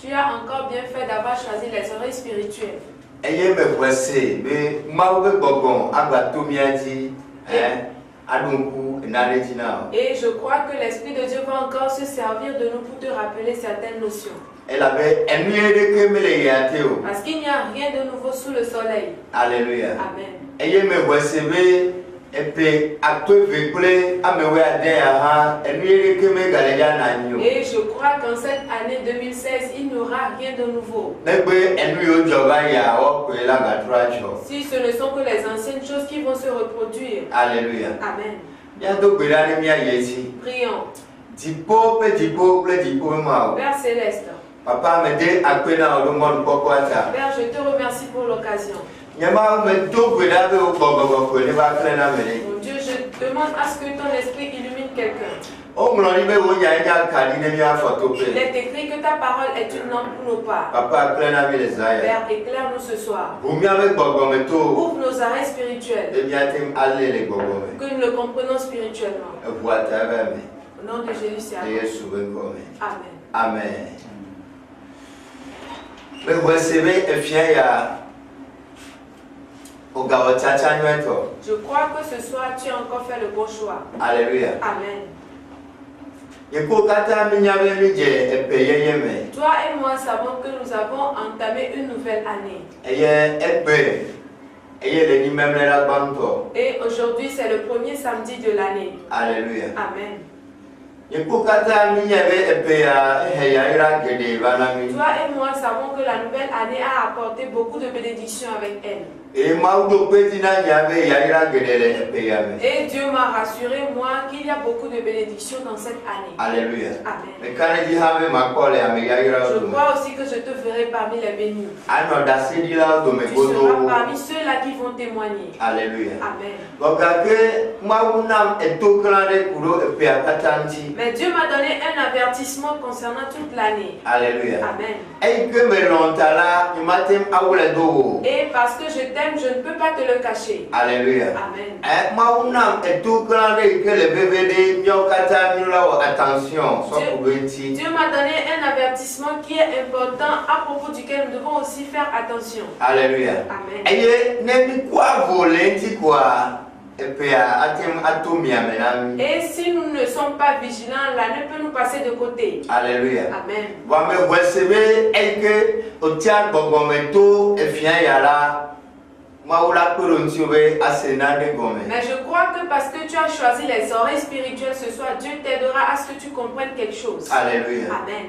Tu as encore bien fait d'avoir choisi les oreilles spirituelles. Et je crois que l'Esprit de Dieu va encore se servir de nous pour te rappeler certaines notions. Parce qu'il n'y a rien de nouveau sous le soleil. Alléluia. Amen. Et je crois qu'en cette année 2016, il n'y aura rien de nouveau. Si ce ne sont que les anciennes choses qui vont se reproduire. Alléluia. Amen. Prions. Père Céleste. Papa, Père, je te remercie pour l'occasion. Mon Dieu, je demande à ce que ton esprit illumine quelqu'un. Il est écrit que ta parole est une lampe pour nos pas. Père, éclaire-nous ce soir. Ouvre nos oreilles spirituelles. Que nous le comprenons spirituellement. Au nom de Jésus, c'est Amen. Amen. Mais vous savez, je crois que ce soir tu as encore fait le bon choix. Alléluia. Amen. Toi et moi savons que nous avons entamé une nouvelle année. Et aujourd'hui c'est le premier samedi de l'année. Alléluia. Amen. Toi et moi savons que la nouvelle année a apporté beaucoup de bénédictions avec elle. Et Dieu m'a rassuré, moi, qu'il y a beaucoup de bénédictions dans cette année. Alléluia. Amen. Je crois aussi que je te ferai parmi les bénis. Tu seras parmi ceux-là qui vont témoigner. Alléluia. Amen. Mais Dieu m'a donné un avertissement concernant toute l'année. Alléluia. Amen. Et parce que je t'aime, je ne peux pas te le cacher. Alléluia. Amen. Dieu m'a donné un avertissement qui est important à propos duquel nous devons aussi faire attention. Alléluia. Amen. Et si nous ne sommes pas vigilants, l'année peut nous passer de côté. Alléluia. Amen. Mais je crois que parce que tu as choisi les oreilles spirituelles ce soir, Dieu t'aidera à ce que tu comprennes quelque chose. Alléluia. Amen.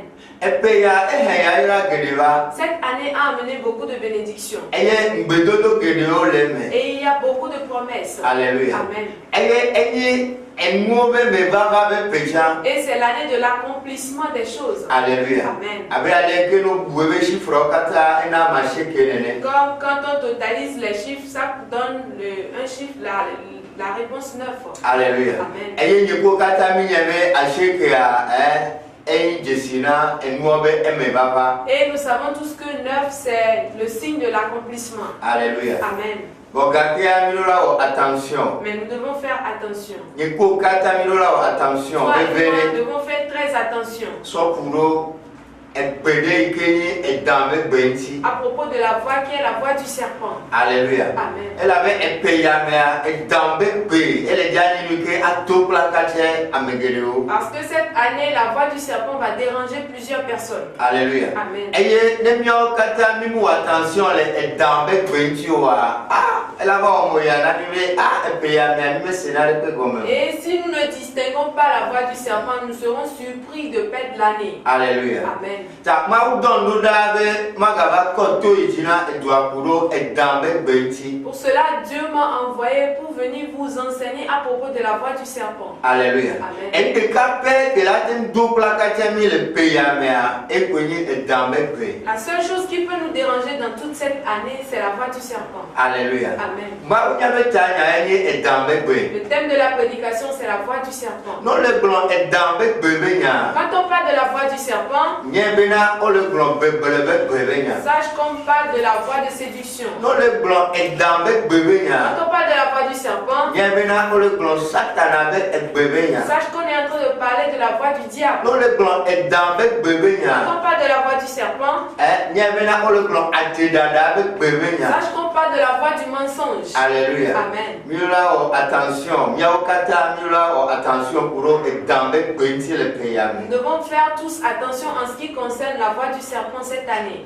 Cette année a amené beaucoup de bénédictions. Et il y a beaucoup de promesses. Alléluia. Amen. Et c'est l'année de l'accomplissement des choses. Alléluia. Amen. Comme quand on totalise les chiffres, ça donne un chiffre, la réponse 9. Alléluia. Amen. Et nous savons tous que 9 c'est le signe de l'accomplissement. Alléluia. Amen. Attention. Mais nous devons faire attention. Attention. Nous devons faire très attention. À propos de la voix qui est la voix du serpent. Alléluia. Amen. Elle avait Parce que cette année, la voix du serpent va déranger plusieurs personnes. Alléluia. Amen. Et si nous ne distinguons pas la voix du serpent, nous serons surpris de perdre l'année. Alléluia. Amen. Pour cela, Dieu m'a envoyé pour venir vous enseigner à propos de la voix du serpent. Alléluia. Amen. La seule chose qui peut nous déranger dans toute cette année, c'est la voix du serpent. Alléluia. Amen. Amen. Le thème de la prédication, c'est la voix du serpent. Quand on parle de la voix du serpent, sache qu'on parle de la voix de séduction. Quand on parle de la voix du serpent, sache qu'on est en train de parler de la voix du diable. Quand on parle de la voix du serpent, sache qu'on parle de la voix du mensonge. Alléluia. Amen. Attention. Nous devons faire tous attention en ce qui concerne la voix du serpent cette année.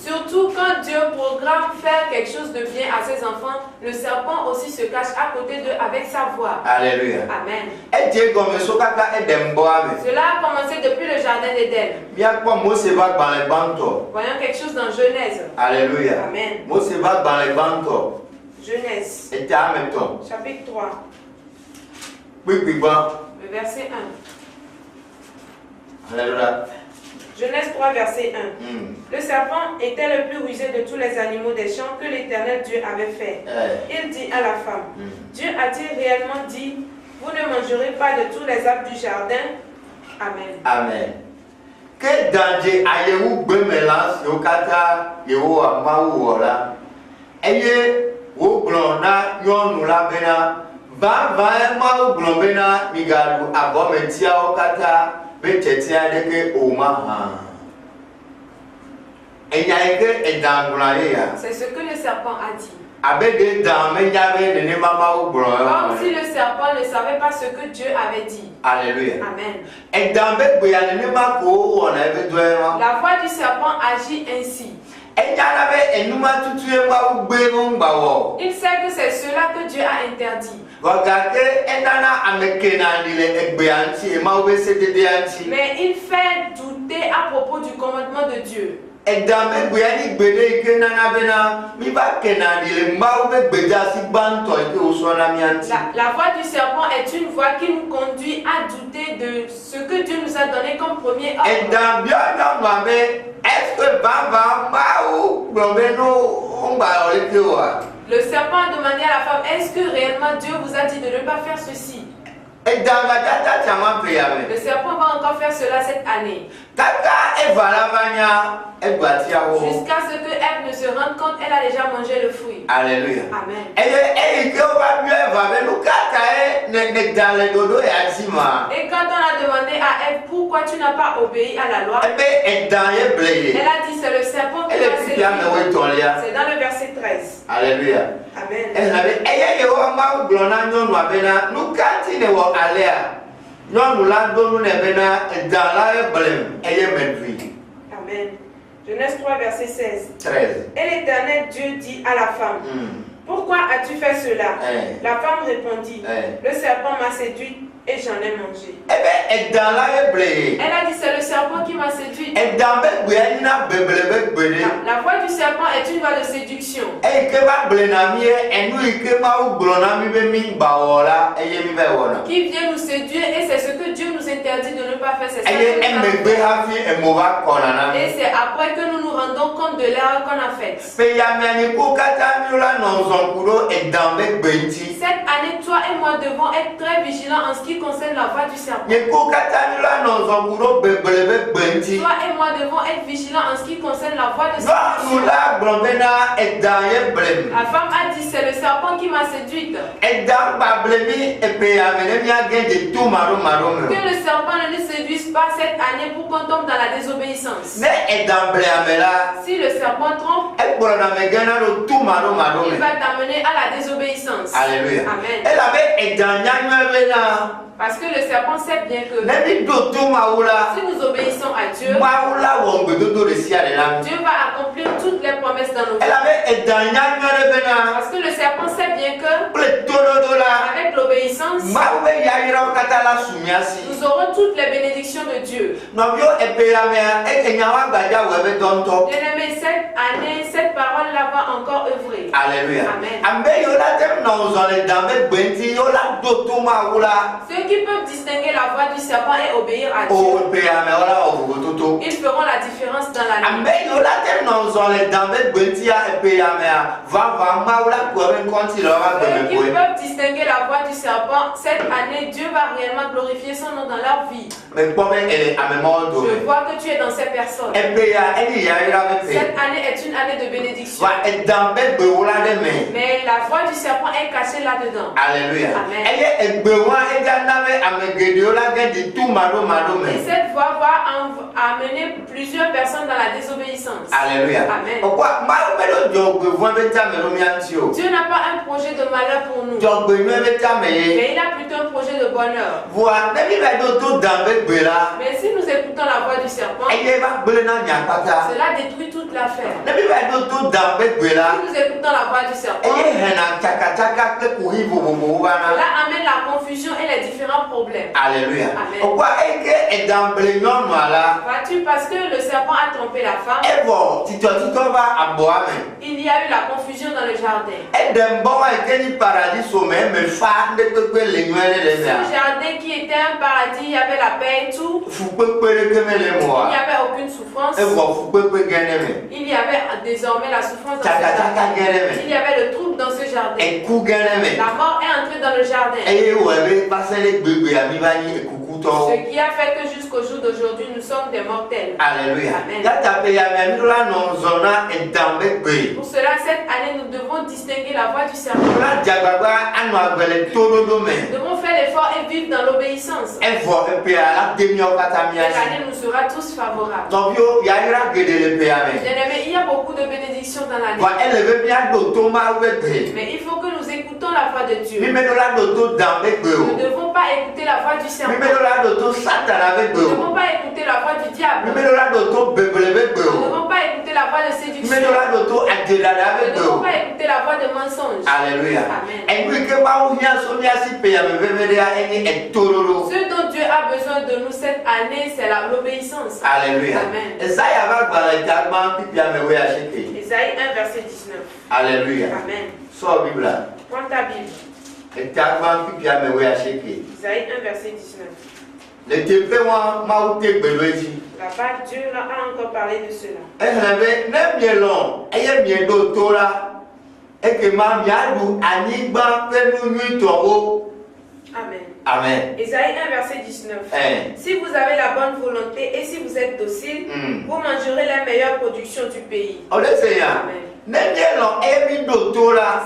Surtout quand Dieu programme faire quelque chose de bien à ses enfants, le serpent aussi se cache à côté d'eux avec sa voix. Alléluia. Amen. Cela a commencé depuis le jardin d'Éden. Voyons quelque chose dans Genèse. Alléluia. Amen. Genèse. Chapitre 3. Le verset 1. Alléluia. Genèse 3, verset 1. Le serpent était le plus rusé de tous les animaux des champs que l'Éternel Dieu avait fait. Il dit à la femme, Dieu a-t-il réellement dit, vous ne mangerez pas de tous les arbres du jardin? Amen. Amen. Que danger ayez-vous bemelance yokata yehowa mawuola? Eye wo blona nyonu la bena va mawu blobena migalu abometia okata betetia deke oma. C'est ce que le serpent a dit. Comme si le serpent ne savait pas ce que Dieu avait dit. Alléluia. Amen. La voix du serpent agit ainsi. Il sait que c'est cela que Dieu a interdit. Mais il fait douter à propos du commandement de Dieu. La voix du serpent est une voix qui nous conduit à douter de ce que Dieu nous a donné comme premier ordre. Le serpent a demandé à la femme, est-ce que réellement Dieu vous a dit de ne pas faire ceci? Le serpent va encore faire cela cette année. Jusqu'à ce que Ève ne se rende compte, elle a déjà mangé le fruit. Alléluia. Amen. Et quand on a demandé à Ève pourquoi tu n'as pas obéi à la loi, elle a dit c'est le serpent qui m'a séduit. C'est dans le verset 13. Alléluia. Amen. Amen. Genèse 3, verset 16. 13. Et l'Éternel Dieu dit à la femme, pourquoi as-tu fait cela? La femme répondit, le serpent m'a séduite et j'en ai mangé. Elle a dit, c'est le serpent qui m'a séduite. La voix du serpent est une voix de séduction. Qui vient nous séduire et c'est ce que Dieu nous interdit de ne pas faire. C'est ça. Et c'est après que nous nous rendons compte de l'erreur qu'on a faite. Cette année, toi et moi devons être très vigilants en ce qui concerne la voix du serpent. Toi et moi devons être vigilants en ce qui concerne la voix de séduction. La femme a dit, c'est le serpent qui m'a séduite. Que le serpent ne nous séduise pas cette année pour qu'on tombe dans la désobéissance. Si le serpent trompe, il va t'amener à la désobéissance. Alléluia. Amen. Parce que le serpent sait bien que si nous obéissons à Dieu, Dieu va accomplir toutes les promesses dans nos vies. Parce que le serpent sait bien que avec l'obéissance, nous aurons toutes les bénédictions de Dieu. Bien-aimé, cette année, cette parole-là va encore œuvrer. Alléluia. Amen. Ceux qui peuvent distinguer la voix du serpent et obéir à Dieu, ils feront la différence dans la nuit. Ceux qui peuvent distinguer la voix du serpent, cette année, Dieu va réellement glorifier son nom dans leur vie. Je vois que tu es dans ces personnes. Cette année est une année de bénédiction. Mais la voix du serpent est cachée là-dedans. Alléluia. Amen. Et cette voix va amener plusieurs personnes dans la désobéissance. Alléluia. Amen. Dieu n'a pas un projet de malheur pour nous, mais il a plutôt un projet de bonheur. Mais si nous écoutons la voix du serpent, cela détruit toute l'affaire. Si nous écoutons la voix du serpent, cela amène la confusion et les différents problèmes. Alléluia. Amen. Vois-tu, parce que le serpent a trompé la femme, il y a eu la confusion dans le jardin. Ce jardin qui était un paradis, il y avait la paix et tout. Il n'y avait aucune souffrance. Il y avait désormais la souffrance dans ce jardin. Il y avait le trouble dans ce jardin. La mort est entrée dans le jardin. Ce qui a fait que jusqu'au jour d'aujourd'hui, nous sommes des mortels. Alléluia. Amen. Pour cela, cette année, nous devons distinguer la voix du serpent. Nous devons faire l'effort et vivre dans l'obéissance. Cette année nous sera tous favorables. Bien-aimés, il y a beaucoup de bénédictions dans l'année. Mais il faut que nous écoutons la voix de Dieu. Nous ne devons pas écouter la voix du serpent. Nous ne devons pas écouter la voix du diable. Nous ne devons pas écouter la voix de séduction. Nous ne devons pas écouter la voix de mensonge. Alléluia. Amen. Ce dont Dieu a besoin de nous cette année, c'est l'obéissance. Alléluia. Amen. Isaïe 1, verset 19. Alléluia. Amen. Sors Bible. Prends ta Bible. Isaïe 1, verset 19. Là-bas, Dieu a encore parlé de cela. Amen. Amen. Isaïe 1, verset 19. Si vous avez la bonne volonté et si vous êtes docile, vous mangerez la meilleure production du pays. Amen.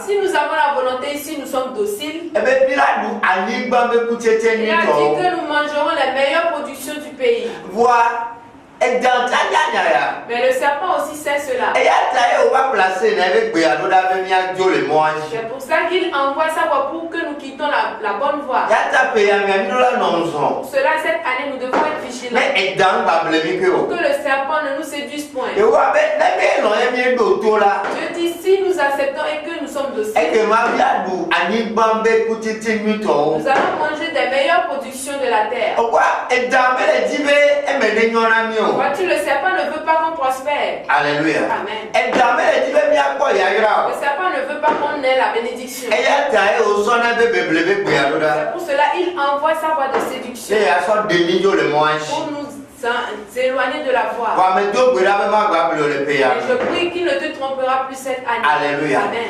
Si nous avons la volonté et si nous sommes dociles, il a dit que nous mangerons la meilleure production du pays. Mais le serpent aussi sait cela. C'est pour ça qu'il envoie sa voix pour que nous quittions la bonne voie. Pour cela, cette année, nous devons être vigilants. Pour que le serpent ne nous séduise point. Dieu dit, si nous acceptons et que nous sommes dociles, nous allons manger des meilleures productions de la terre. Vois-tu, le serpent ne veut pas qu'on prospère. Alléluia. Amen. Le serpent ne veut pas qu'on ait la bénédiction. C'est pour cela qu'il envoie sa voix de séduction pour nous s'éloigner de la voie. Et je prie qu'il ne te trompera plus cette année. Alléluia. Amen.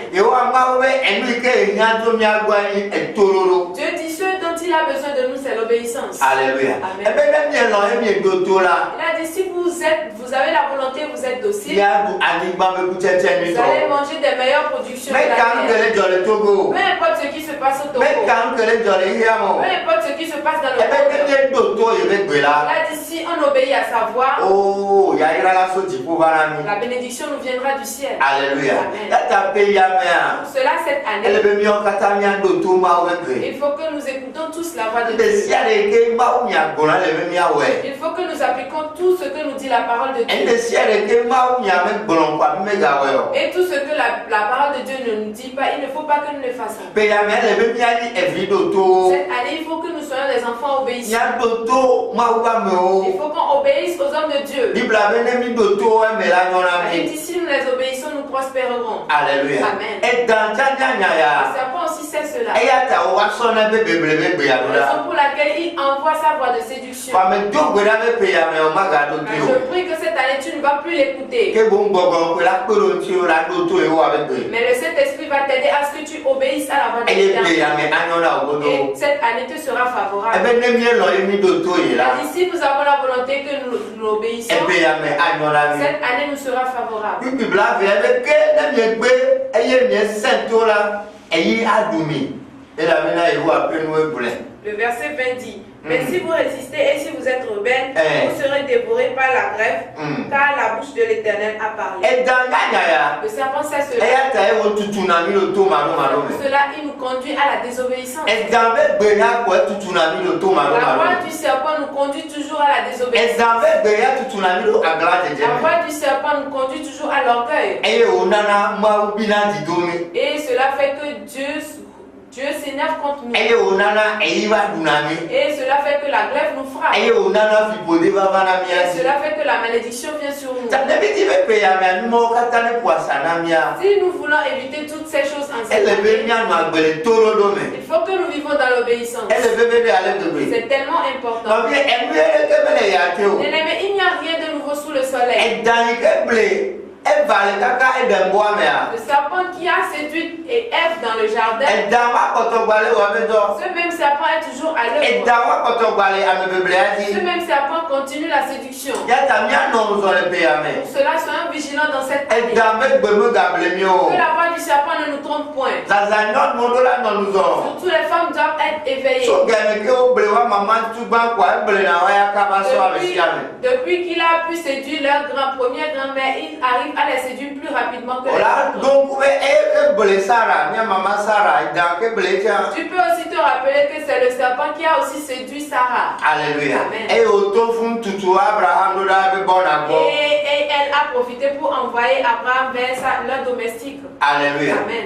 Dieu dit ce dont il a besoin de nous, c'est l'obéissance. Alléluia. Amen. Il a dit si vous avez la volonté, vous êtes docile, vous allez manger des meilleures productions de la terre. Peu importe ce qui se passe au Togo, peu importe ce qui se passe dans le monde, il a dit si on obéit à sa voix, la bénédiction nous viendra du ciel. Alléluia. Amen. Pour cela, cette année, il faut que nous écoutons tous la voix de Dieu. Il faut que nous appliquons tout ce que nous dit la parole de Dieu. Et tout ce que la parole parole de Dieu ne nous dit pas, il ne faut pas que nous le fassions. Cette année, il faut que nous soyons des enfants obéissants. Il faut qu'on obéisse aux hommes de Dieu. Et si nous les obéissons, nous prospérerons. Alléluia. Amen. Et dans Le serpent aussi sait cela. La raison pour laquelle il envoie sa voix de séduction. Je prie que cette année tu ne vas plus l'écouter. Mais le Saint-Esprit va t'aider à ce que tu obéisses à la voix de l'Éternel. Et cette année te sera favorable. Et si nous avons la volonté que nous obéissons, cette année nous sera favorable. Le verset 20 dit, mais si vous résistez et si vous êtes rebelles, vous serez dévorés par la grève, car la bouche de l'Éternel a parlé. Le serpent sait cela. Pour cela, il nous conduit à la désobéissance. La voix du serpent nous conduit toujours à la désobéissance. La voix du serpent nous conduit toujours à l'orgueil. Et cela fait que Dieu s'énerve contre nous. Et cela fait que la glaive nous frappe. Et cela fait que la malédiction vient sur nous. Si nous voulons éviter toutes ces choses en cette année, il faut que nous vivons dans l'obéissance. C'est tellement important. Bien-aimé, il n'y a rien de nouveau sous le soleil. Le serpent qui a séduit Ève dans le jardin, ce même serpent est toujours à l'œuvre. Ce même serpent continue la séduction. Pour cela, soyons vigilants dans cette année. Que la voix du serpent ne nous trompe point. Surtout les femmes doivent être éveillées. Depuis qu'il a pu séduire leur première grand-mère, il arrive à les séduire plus rapidement que les autres. Tu peux aussi te rappeler que c'est le serpent qui a aussi séduit Sarah. Alléluia. Amen. Et elle a profité pour envoyer Abraham vers leur domestique. Alléluia. Amen.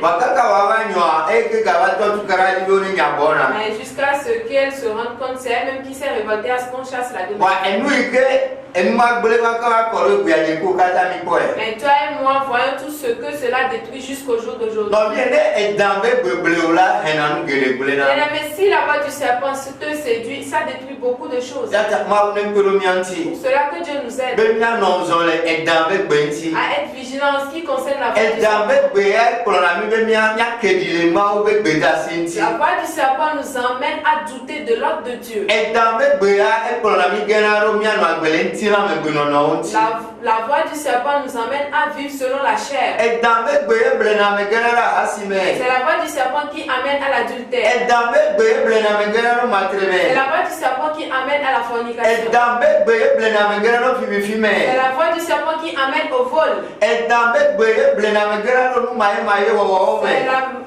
Mais jusqu'à ce qu'elle se rende compte, c'est elle-même qui s'est révoltée à ce qu'on chasse la domestique. Mais toi et moi voyons tout ce que cela détruit jusqu'au jour d'aujourd'hui. Mais si la voix du serpent te séduit, ça détruit beaucoup de choses. Pour cela que Dieu nous aide à être vigilants en ce qui concerne la voix du serpent. La voix du serpent nous emmène à douter de l'ordre de Dieu. La voix du serpent nous emmène à vivre selon la chair. C'est la voix du serpent qui amène à l'adultère. C'est la voix du serpent qui amène à la fornication. C'est la voix du serpent qui amène au vol. C'est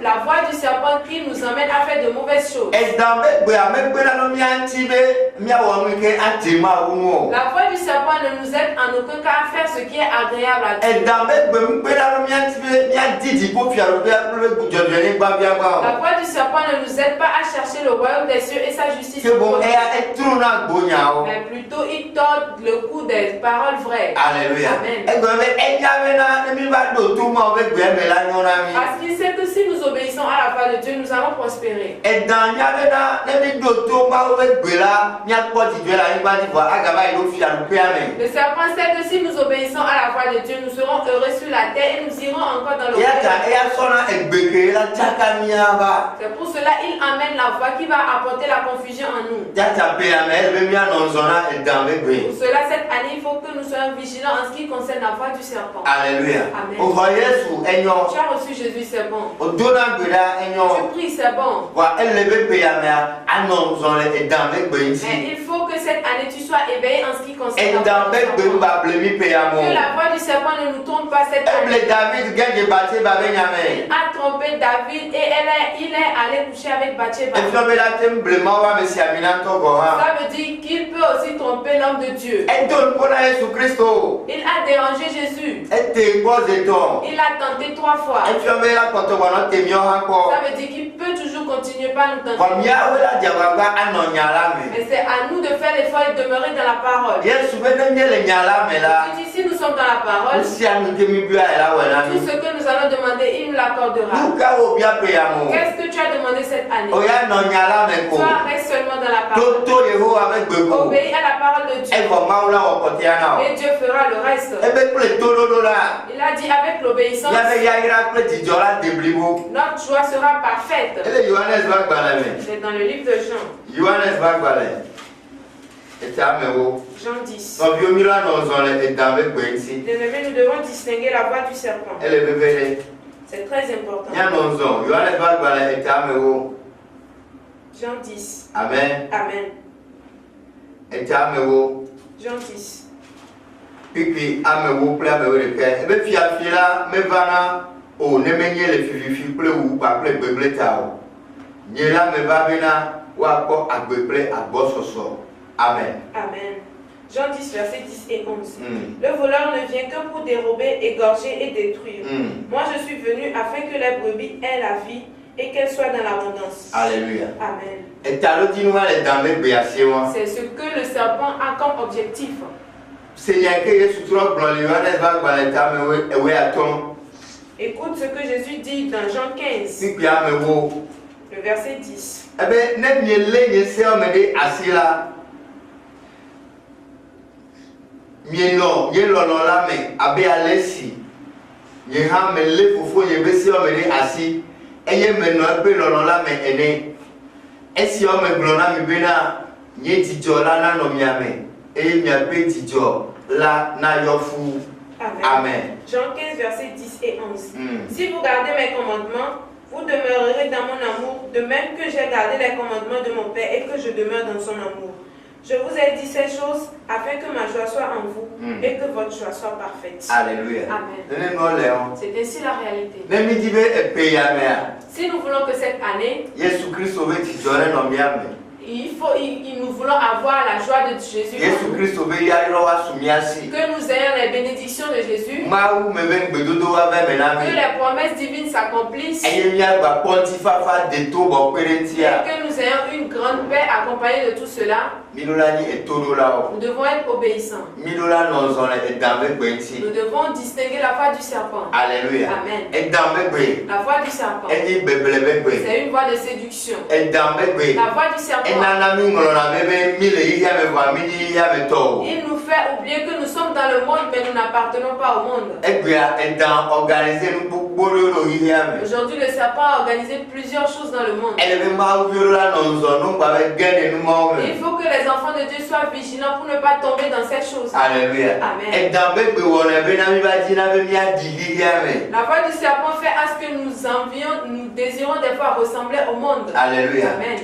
la voix du serpent qui nous amène à faire de mauvaises choses. La voix du serpent ne nous aide en aucun cas à faire ce qui est agréable à Dieu. La voix du serpent ne nous aide pas à chercher le royaume des cieux et sa justice. Mais plutôt il tord le cou des paroles vraies. Alléluia. Amen. Parce qu'il sait que si nous obéissons à la voix de Dieu, nous allons prospérer. Le serpent sait que si nous obéissons à la voix de Dieu, nous serons heureux sur la terre et nous irons encore dans le royaume. C'est pour cela qu'il amène la voix qui va apporter la confusion en nous. Pour cela, cette année, il faut que nous soyons vigilants en ce qui concerne la voix du serpent. Alléluia. Amen. Tu as reçu Jésus, c'est bon. Tu pries, c'est bon. Mais il faut que cette année, tu sois éveillé en ce qui concerne la voix du serpent. la voix du serpent ne nous trompe pas cette année. Il a trompé David et il est allé coucher avec Bathsheba. Ça veut dire qu'il peut aussi tromper l'homme de Dieu. Il a dérangé Jésus. Il a tenté 3 fois. Ça veut dire qu'il peut toujours continuer par nous tenter. Mais c'est à nous de faire l'effort et de demeurer dans la parole. Si nous sommes dans la parole, tout ce que nous allons demander, il nous l'accordera. Qu'est-ce que tu as demandé cette année? Toi, reste seulement dans la parole. Obéis à la parole de Dieu. Et Dieu fera le reste. Il a dit avec l'obéissance, notre joie sera parfaite. C'est dans le livre de Jean. Jean 10. Bien-aimés, nous devons distinguer la voix du serpent. C'est très important. Jean 10. Amen. Amen. Jean 10. Puis amewo kple amewo ɖeke ebe fiafia la mevana o ne menye le fififi kple wu kpakple gbegble ta o nye la meva bena woakpɔ agbe kple agbɔsɔsɔ. Amen. Amen. Jean 10, versets 10 et 11. Le voleur ne vient que pour dérober, égorger et détruire. Moi, je suis venu afin que la brebis ait la vie et qu'elle soit dans l'abondance. Alléluia. Amen. C'est ce que le serpent a comme objectif. Écoute ce que Jésus dit dans Jean 15. Le verset 10. Amen. Jean 15, versets 10 et 11. Si vous gardez mes commandements, vous demeurerez dans mon amour, de même que j'ai gardé les commandements de mon Père et que je demeure dans son amour. Je vous ai dit ces choses afin que ma joie soit en vous et que votre joie soit parfaite. Alléluia. Amen. C'est ainsi la réalité. Si nous voulons que cette année, nous voulons avoir la joie de Jésus, que nous ayons les bénédictions de Jésus, que les promesses divines s'accomplissent, et que nous ayons une grande paix accompagnée de tout cela. Nous devons être obéissants. Nous devons distinguer la voix du serpent. Alléluia. Amen. La voix du serpent, c'est une voix de séduction. La voix du serpent, il nous fait oublier que nous sommes dans le monde mais nous n'appartenons pas au monde. Aujourd'hui, le serpent a organisé plusieurs choses dans le monde. Il faut que les enfants de Dieu soient vigilants pour ne pas tomber dans ces choses. Alléluia. Amen. La voix du serpent fait à ce que nous envions, nous désirons des fois ressembler au monde. Alléluia. Amen.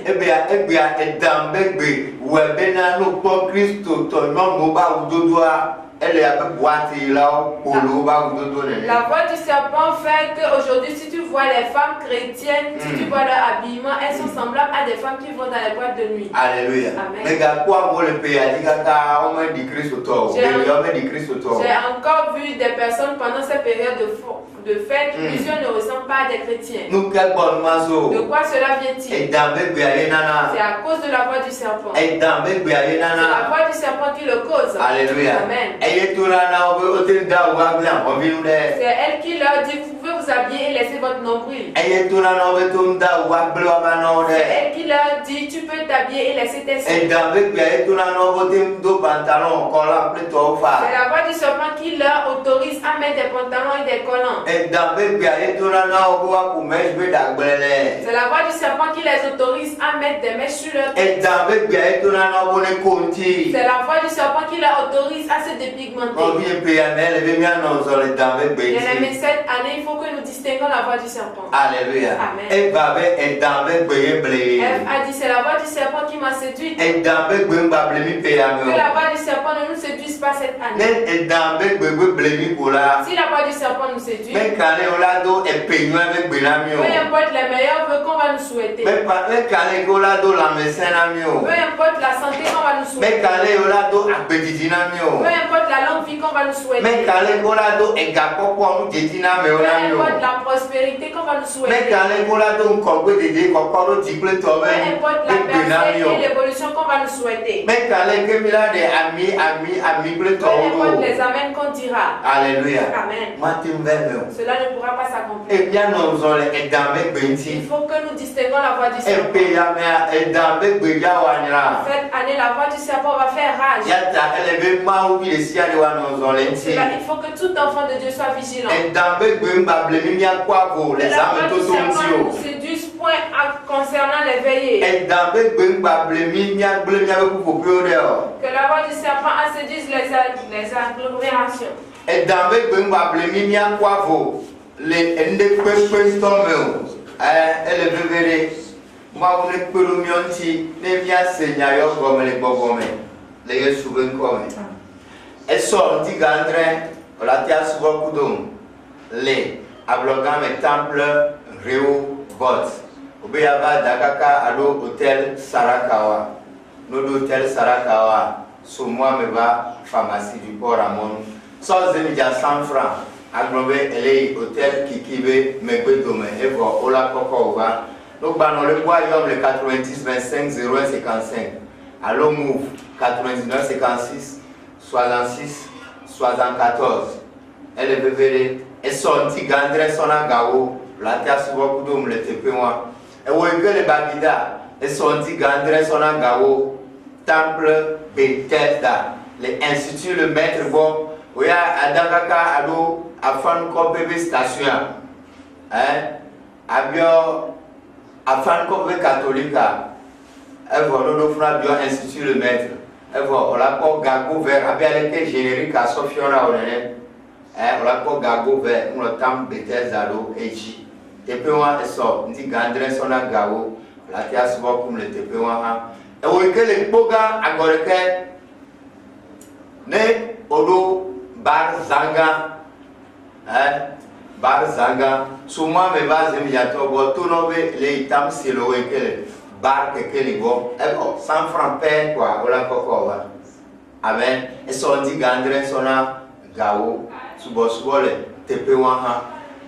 La voix du serpent fait qu'aujourd'hui, si tu vois les femmes chrétiennes, si tu vois leur habillement, elles sont semblables à des femmes qui vont dans les boîtes de nuit. Alléluia. Amen. J'ai encore vu des personnes pendant cette période de fête, plusieurs ne ressemblent pas à des chrétiens. De quoi cela vient-il? C'est à cause de la voix du serpent. C'est la voix du serpent qui le cause. Alléluia. Amen. C'est elle qui leur dit vous pouvez vous habiller et laisser votre nombril. C'est elle qui leur dit tu peux t'habiller et laisser tes seins. C'est la voix du serpent qui leur autorise à mettre des pantalons et des collants. C'est la voix du serpent qui les autorise à mettre des mèches sur leur tête. C'est la voix du serpent qui les autorise à se dépigmenter. Bien-aimés, cette année, il faut que nous distinguons la voix du serpent. Alléluia. Amen. Eve a dit c'est la voix du serpent qui m'a séduit. Que la voix du serpent ne nous séduise pas cette année. Si la voix du serpent nous séduit, peu importe les meilleurs vœux qu'on va nous souhaiter. Peu importe la santé qu'on va nous souhaiter. Peu importe la longue vie qu'on va nous souhaiter. Peu importe la prospérité qu'on va nous souhaiter. Peu importe la personne et l'évolution qu'on va nous souhaiter. Peu importe les amens qu'on dira. Alléluia. Amen. Cela ne pourra pas s'accomplir. Il faut que nous distinguons la voix du serpent. Cette année, la voix du serpent va faire rage. Il faut que tout enfant de Dieu soit vigilant. La voix du serpent ne nous séduise point concernant les veillées. Que la voix du serpent séduise les agglomérations. Hôtel Sarakawa. Notre hôtel Sarakawa, sur moi me va pharmacie du port à Mon. Sans 100 francs. Agglomé, elle est hôtel Kikibe, Mekwedome, et voilà, Ola Kokova. Donc, le bois, le 90 25 01 55. Allô, move 99 56 66 74. Elle est bébé, et son petit gandre, son agao, la terre sur beaucoup d'hommes, le TP1. Et où est que les Bagida, et son petit gandre, son agao, temple Bethesda, les instituts, le maître bon, où il y a Adangaka, Ado, afin qu'on peut station, afin qu'on peut catholique, elle va nous offrir bien institut le maître, elle va on l'a pas gago vers avec les générique à Sofiona on est, on l'a pas gago vers on le temps Bethesda do echi, depuis moi ça, on dit gandre son gago, la terre souvent comme le depuis moi, et où est que les boga agoreke, ne odo bar zanga. Bar zanga souvent me base me jato bo tout no les itam silo que bar que les bo 100 francs pain quoi voilà quoi amen et son dit gandre sona gawo subo le tepe wa ha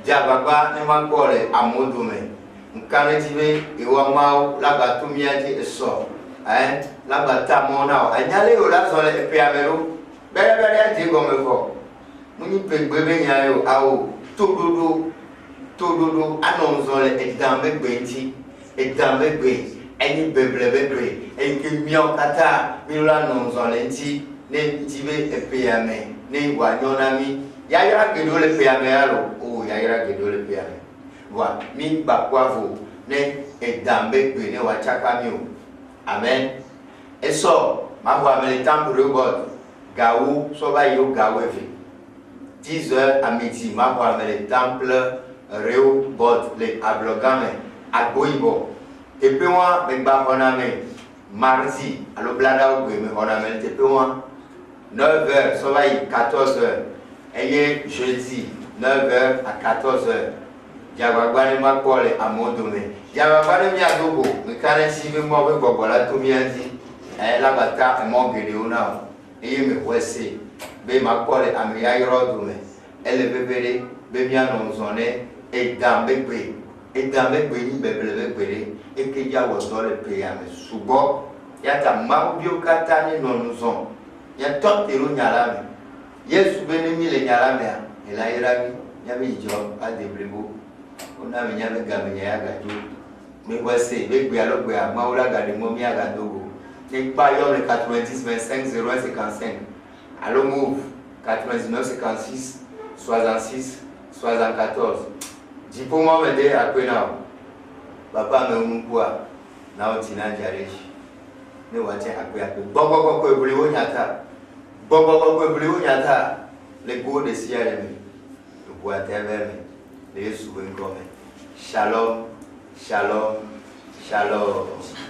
jababa ne man ko le amodume nkane tibe e wa mau la batumia di eso la batamona anyale o la zole e pe amero bere di go me ko muni pe bebe nyayo awo tododo anonzole edambe gbenti edambe gbe eni beblebe en ke mion kata milula nonzole nti ne tibe epeyame ne wanyonami yayira gedo le peyame alo o yayira gedo le peyame wa mi bakwavo ne edambe gbe ne wachaka mi o amen eso ma wa me temple robot gawo so ba yo gawo evi 10h à midi, ma voix le temple Réo Bot, les Ablogame, à Boibo. Et puis moi, je vais mardi, à l'Oblada, je vais et puis moi, 9h, ça va 14h. Et jeudi, 9h à 14h. J'avais ma poêle à mon domaine. J'avais pas de miadobo, mais quand je suis venu, moi, je vais tout bien dit. La bataille est mon guédéona. Et je me vois c'est. Ma poêle à mes aérodomes. Elle est bébé, bébé non zoné, et dans bébé. Et dans bébé, bébé, et que y a dans le pays à mes sous-bois. Il y a ta marbio katane non nous on. Il y a tant de rougnalame. Il y a souvenu les nyalame. Et là, il y a mis job à des blébeaux. On a mis un gamin à gâteau. Mais voici, bébé à l'eau, à Maoula Gadimomi à Gadogo. Et pas le 90 25 01 55. Allô, move 99 56 66 74. Dis pour moi, m'aider à quoi now? Papa me moukoua. Now tina jaresh. Ne watien à quoi? Bobo ko buliwo nyata. Bobo ko buliwo nyata. Les go de ciel. Le bois terre. Les souvenirs comme. Shalom, shalom, shalom.